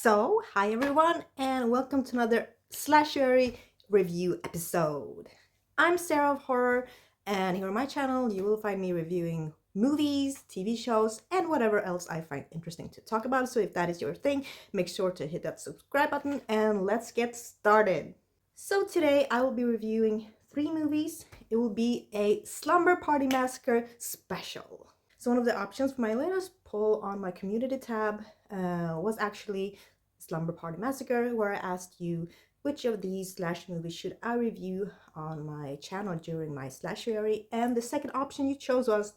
Hi everyone, and welcome to another Slashuary review episode. I'm Sarah of Horror, and here on my channel you will find me reviewing movies, TV shows, and whatever else I find interesting to talk about. So if that is your thing, make sure to hit that subscribe button and let's get started. So today I will be reviewing 3 movies. It will be a Slumber Party Massacre special. So one of the options for my latest poll on my community tab was actually Slumber Party Massacre, where I asked you which of these slash movies should I review on my channel during my Slashuary, and the second option you chose was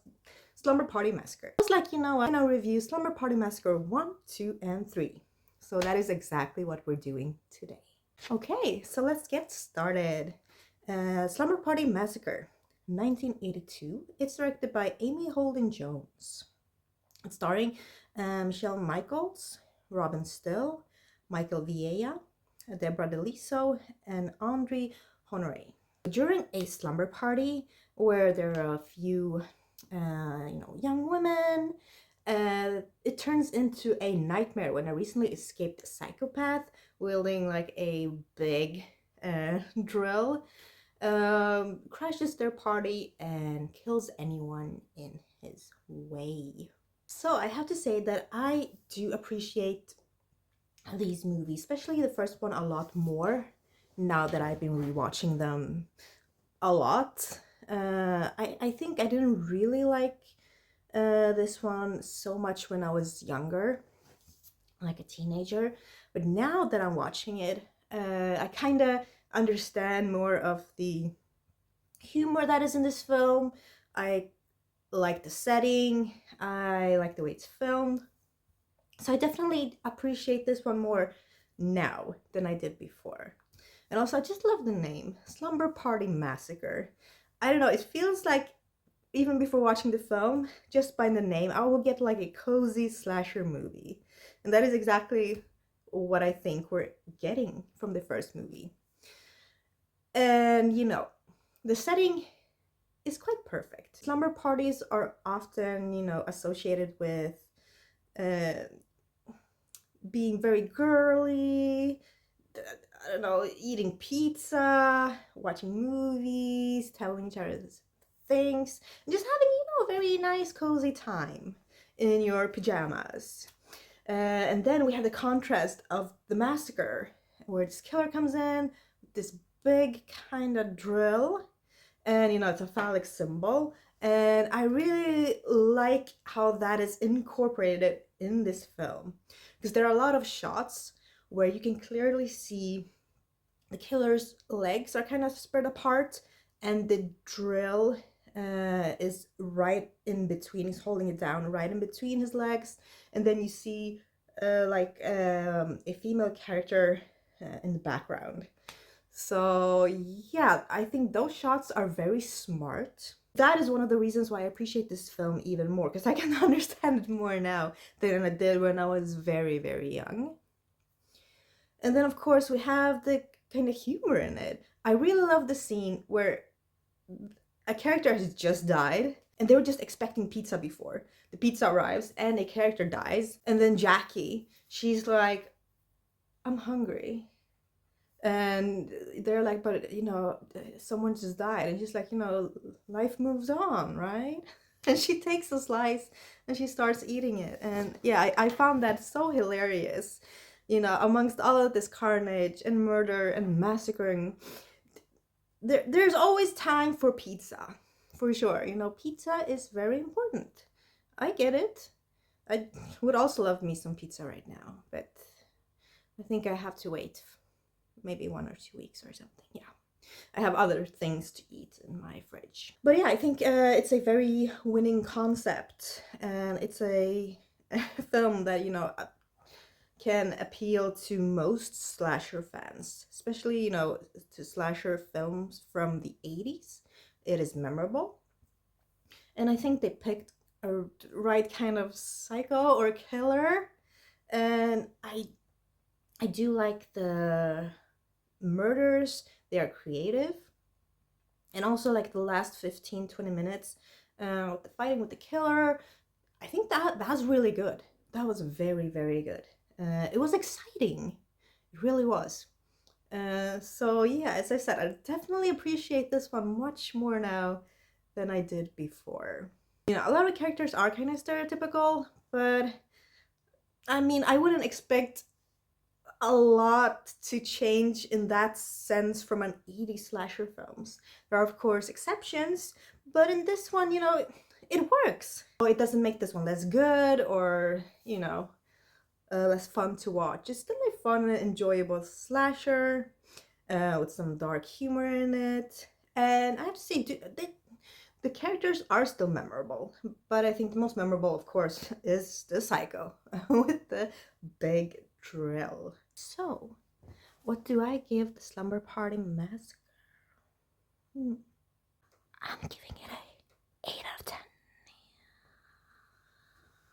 Slumber Party Massacre. I was like, you know what, I'll review Slumber Party Massacre 1, 2, and 3. So that is exactly what we're doing today. Okay, so let's get started. Slumber Party Massacre, 1982. It's directed by Amy Holden Jones. It's starring Michelle Michaels, Robin Still, Michael Vieira, Deborah DeLiso, and Andre Honoré. During a slumber party where there are a few young women, it turns into a nightmare when a recently escaped psychopath wielding like a big drill crashes their party and kills anyone in his way. So I have to say that I do appreciate these movies, especially the first one, a lot more now that I've been rewatching them a lot. I think I didn't really like this one so much when I was younger, like a teenager, but now that I'm watching it, I kind of understand more of the humor that is in this film. I like the setting, I like the way it's filmed, so I definitely appreciate this one more now than I did before. And also I just love the name, Slumber Party Massacre. I don't know, it feels like even before watching the film, just by the name, I will get like a cozy slasher movie. And that is exactly what I think we're getting from the first movie. And you know, the setting is quite perfect. Slumber parties are often, associated with being very girly, I don't know, eating pizza, watching movies, telling each other things, and just having, a very nice cozy time in your pajamas. And then we have the contrast of the massacre, where this killer comes in, this big kind of drill, and it's a phallic symbol, and I really like how that is incorporated in this film, because there are a lot of shots where you can clearly see the killer's legs are kind of spread apart, and the drill is right in between. He's holding it down right in between his legs, and then you see a female character in the background. So yeah, I think those shots are very smart. That is one of the reasons why I appreciate this film even more, because I can understand it more now than I did when I was very, very young. And then of course we have the kind of humor in it. I really love the scene where a character has just died and they were just expecting pizza before. The pizza arrives and a character dies, and then Jackie, she's like, I'm hungry. And they're like, but someone just died, and she's like, life moves on, right? And she takes a slice and she starts eating it. And yeah, I found that so hilarious, amongst all of this carnage and murder and massacring. There's always time for pizza, for sure. Pizza is very important. I get it. I would also love me some pizza right now, but I think I have to wait maybe 1 or 2 weeks or something. Yeah, I have other things to eat in my fridge. But yeah, I think it's a very winning concept, and it's a film that can appeal to most slasher fans, especially to slasher films from the 80s. It is memorable, and I think they picked a right kind of psycho or killer, and I do like the murders. They are creative, and also like the last 15-20 minutes with the fighting with the killer, I think that was really good. That was very, very good. It was exciting. It really was. So yeah, as I said, I definitely appreciate this one much more now than I did before. You know, a lot of characters are kind of stereotypical, but I mean, I wouldn't expect a lot to change in that sense from an 80s slasher films. There are of course exceptions, but in this one, you know, it works. It doesn't make this one less good or, you know, less fun to watch. It's still a fun and enjoyable slasher with some dark humor in it. And I have to say, the characters are still memorable, but I think the most memorable, of course, is the Psycho with the big drill. So, what do I give the Slumber Party Massacre? I'm giving it a 8 out of 10.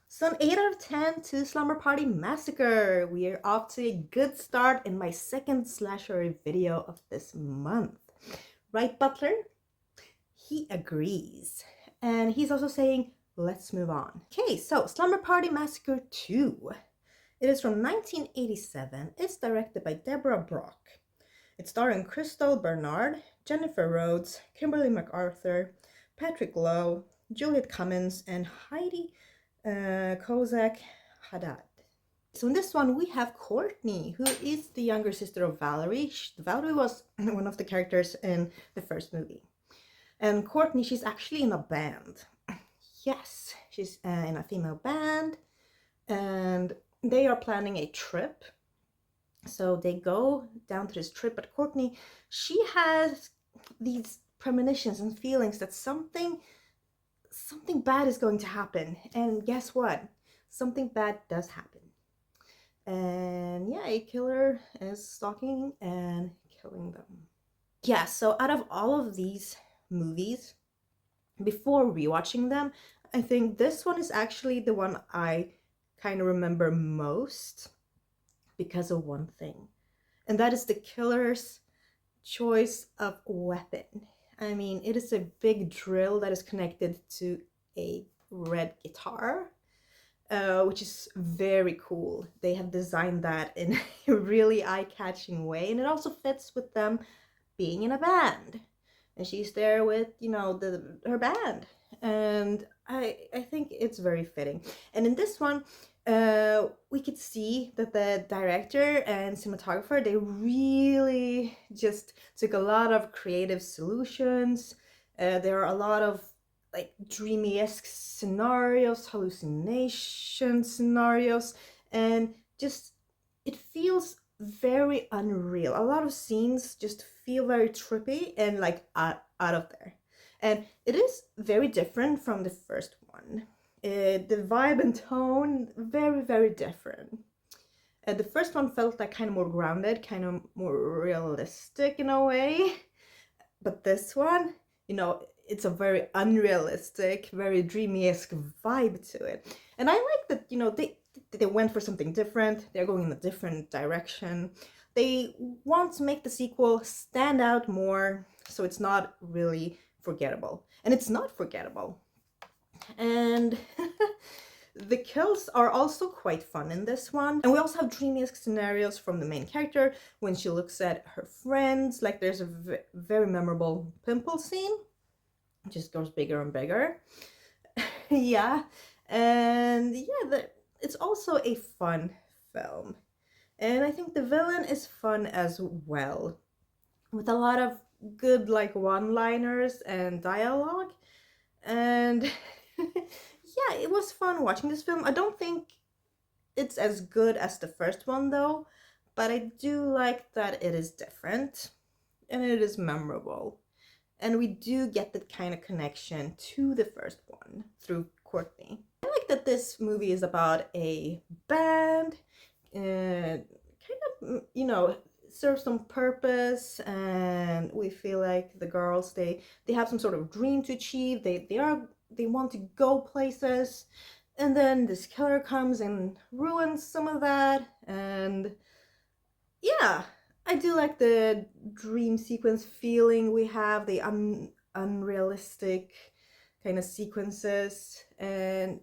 So an 8 out of 10 to Slumber Party Massacre. We are off to a good start in my second Slashuary video of this month. Right, Butler? He agrees. And he's also saying, let's move on. Okay, so Slumber Party Massacre 2. It is from 1987. It's directed by Deborah Brock. It's starring Crystal Bernard, Jennifer Rhodes, Kimberly MacArthur, Patrick Lowe, Juliet Cummins, and Heidi Kozak Haddad. So in this one we have Courtney, who is the younger sister of Valerie. Valerie was one of the characters in the first movie. And Courtney, she's actually in a band. Yes, she's in a female band, and they are planning a trip. So they go down to this trip, but Courtney, she has these premonitions and feelings that something bad is going to happen. And guess what? Something bad does happen. And yeah, a killer is stalking and killing them. Yeah, so out of all of these movies, before rewatching them, I think this one is actually the one I kind of remember most because of one thing. And that is the killer's choice of weapon. I mean, it is a big drill that is connected to a red guitar, which is very cool. They have designed that in a really eye-catching way, and it also fits with them being in a band. And she's there with, you know, her band. And I think it's very fitting. And in this one, we could see that the director and cinematographer, they really just took a lot of creative solutions. There are a lot of like dreamy-esque scenarios, hallucination scenarios, and just it feels very unreal. A lot of scenes just feel very trippy and like out of there. And it is very different from the first one. The vibe and tone, very, very different. The first one felt like kind of more grounded, kind of more realistic in a way. But this one, you know, it's a very unrealistic, very dreamy-esque vibe to it. And I like that, you know, they went for something different. They're going in a different direction. They want to make the sequel stand out more, so it's not really forgettable. And it's not forgettable. And the kills are also quite fun in this one. And we also have dreamy-esque scenarios from the main character when she looks at her friends. Like there's a very memorable pimple scene. It just goes bigger and bigger. Yeah. And yeah, it's also a fun film. And I think the villain is fun as well, with a lot of good like one-liners and dialogue. And yeah, it was fun watching this film. I don't think it's as good as the first one though, but I do like that it is different and it is memorable. And we do get that kind of connection to the first one through Courtney. I like that this movie is about a band, kind of, you know, serves some purpose, and we feel like the girls, they have some sort of dream to achieve. They want to go places, and then this killer comes and ruins some of that. And yeah, I do like the dream sequence feeling we have, the unrealistic kind of sequences. And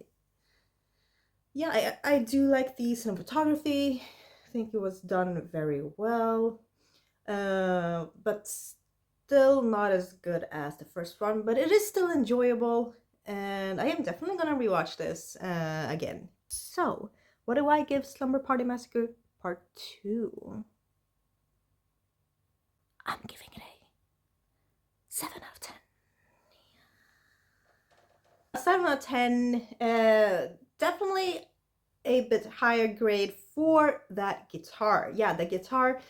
yeah, I do like the cinematography. I think it was done very well, but still not as good as the first one, but it is still enjoyable, and I am definitely gonna rewatch this again. So, what do I give Slumber Party Massacre Part 2? I'm giving it a 7 out of 10. 7 out of 10, definitely a bit higher grade for that guitar. Yeah, the guitar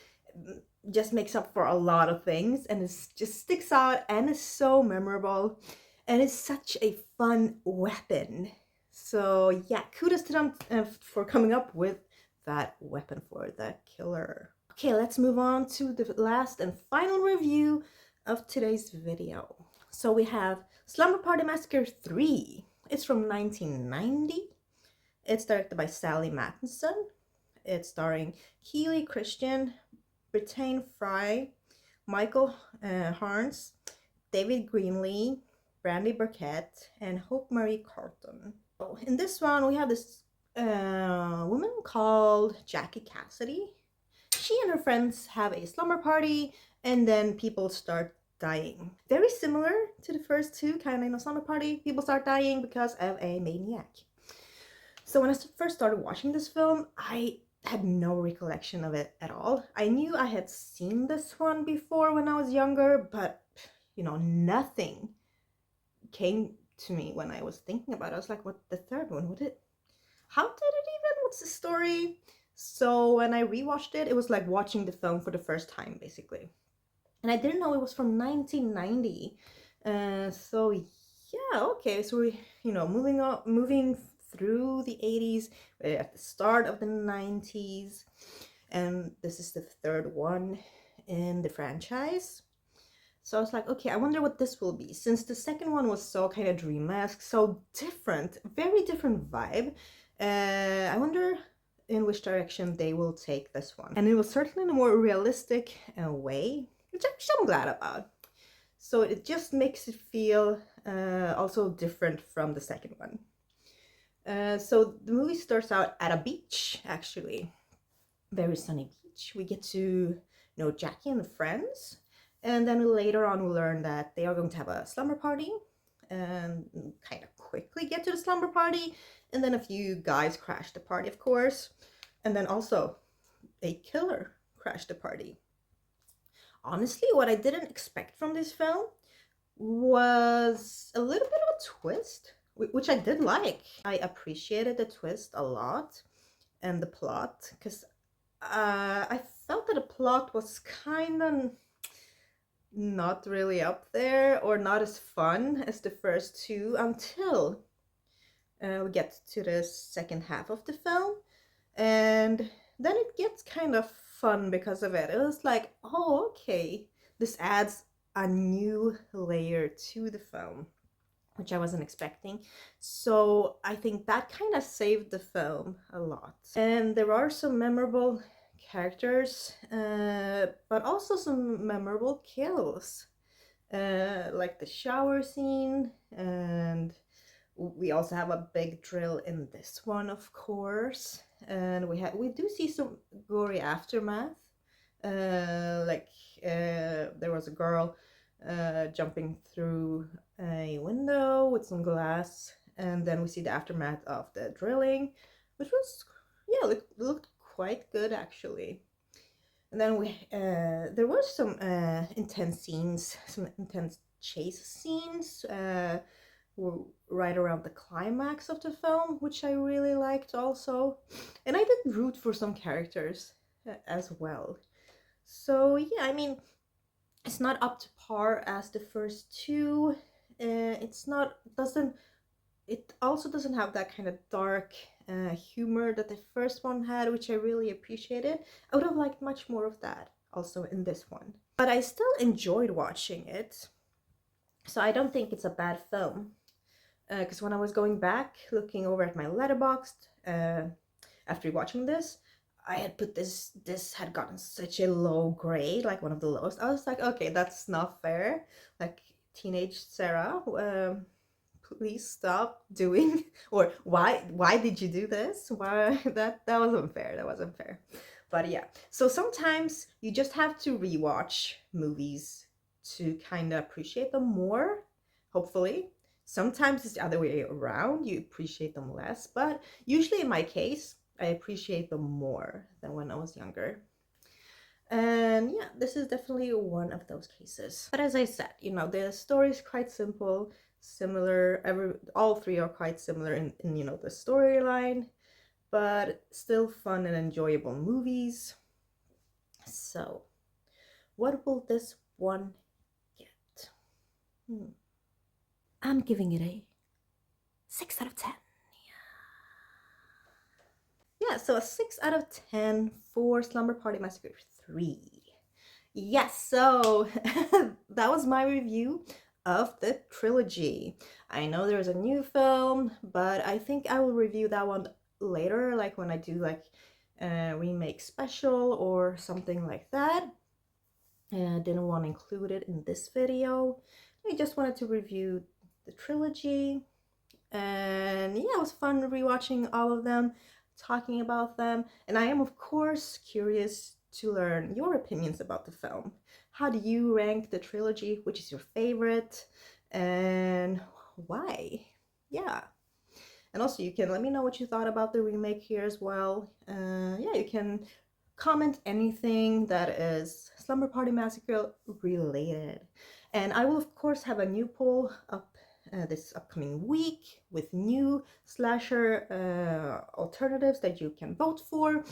just makes up for a lot of things, and it just sticks out and is so memorable, and it's such a fun weapon. So yeah, kudos to them for coming up with that weapon for the killer. Okay, let's move on to the last and final review of today's video. So we have Slumber Party Massacre 3. It's from 1990. It's directed by Sally Matheson. It's starring Keely Christian, Brittany Fry, Michael Harns, David Greenlee, Brandy Burkett, and Hope Marie Carlton. So in this one, we have this woman called Jackie Cassidy. She and her friends have a slumber party, and then people start dying. Very similar to the first two, kind of slumber party. People start dying because of a maniac. So when I first started watching this film, I had no recollection of it at all. I knew I had seen this one before when I was younger, but you know, nothing came to me when I was thinking about it. I was like, what, the third one? How did it even? What's the story? So when I rewatched it, it was like watching the film for the first time, basically. And I didn't know it was from 1990. So yeah, okay. So we, you know, moving through the 80s, at the start of the 90s, and this is the third one in the franchise. So I was like, okay, I wonder what this will be, since the second one was so kind of dream-esque, so different, very different vibe. I wonder in which direction they will take this one. And it was certainly in a more realistic way, which I'm glad about. So it just makes it feel also different from the second one. So the movie starts out at a beach, actually. Very sunny beach. We get to know Jackie and the friends. And then later on we learn that they are going to have a slumber party. And kind of quickly get to the slumber party. And then a few guys crash the party, of course. And then also a killer crashed the party. Honestly, what I didn't expect from this film was a little bit of a twist, which I did like. I appreciated the twist a lot and the plot, because I felt that the plot was kind of not really up there or not as fun as the first two until we get to the second half of the film, and then it gets kind of fun because of it. It was like, oh, okay, this adds a new layer to the film, which I wasn't expecting. So I think that kind of saved the film a lot. And there are some memorable characters, but also some memorable kills, like the shower scene, and we also have a big drill in this one, of course. And we do see some gory aftermath, like there was a girl jumping through a window with some glass, and then we see the aftermath of the drilling, which was, yeah, looked quite good actually. And then there were some intense scenes, some intense chase scenes right around the climax of the film, which I really liked also. And I did root for some characters as well. So yeah, I mean, it's not up to par as the first two. It also doesn't have that kind of dark humor that the first one had, which I really appreciated. I would have liked much more of that also in this one. But I still enjoyed watching it. So I don't think it's a bad film. Because when I was going back, looking over at my Letterboxd, after watching this, I had put this had gotten such a low grade, like one of the lowest. I was like, okay, that's not fair. Like, teenage Sarah, please stop doing, or why did you do this? Why that was unfair. That was unfair. But yeah, so sometimes you just have to rewatch movies to kind of appreciate them more, hopefully. Sometimes it's the other way around, you appreciate them less, but usually in my case, I appreciate them more than when I was younger. And yeah, this is definitely one of those cases. But as I said, the story is quite simple, similar. All three are quite similar in the storyline, but still fun and enjoyable movies. So, what will this one get? I'm giving it a 6 out of 10. Yeah, so a 6 out of 10 for Slumber Party Massacre 3. Yes, so that was my review of the trilogy. I know there's a new film, but I think I will review that one later, like when I do like a remake special or something like that. And I didn't want to include it in this video. I just wanted to review the trilogy. And yeah, it was fun rewatching all of them, talking about them. And I am, of course, curious to learn your opinions about the film. How do you rank the trilogy? Which is your favorite? And why? Yeah. And also, you can let me know what you thought about the remake here as well. Yeah, you can comment anything that is Slumber Party Massacre related. And I will, of course, have a new poll up this upcoming week with new slasher alternatives that you can vote for.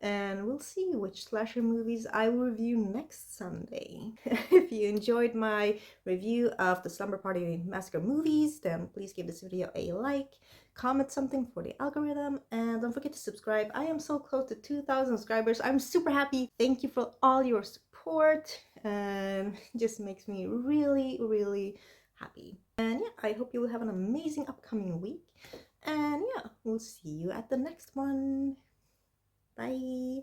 And we'll see which slasher movies I will review next Sunday. If you enjoyed my review of the Slumber Party Massacre movies, then please give this video a like, comment something for the algorithm, and don't forget to subscribe. I am so close to 2,000 subscribers. I'm super happy. Thank you for all your support, and it just makes me really, really happy. And yeah, I hope you will have an amazing upcoming week. And yeah, we'll see you at the next one. Bye.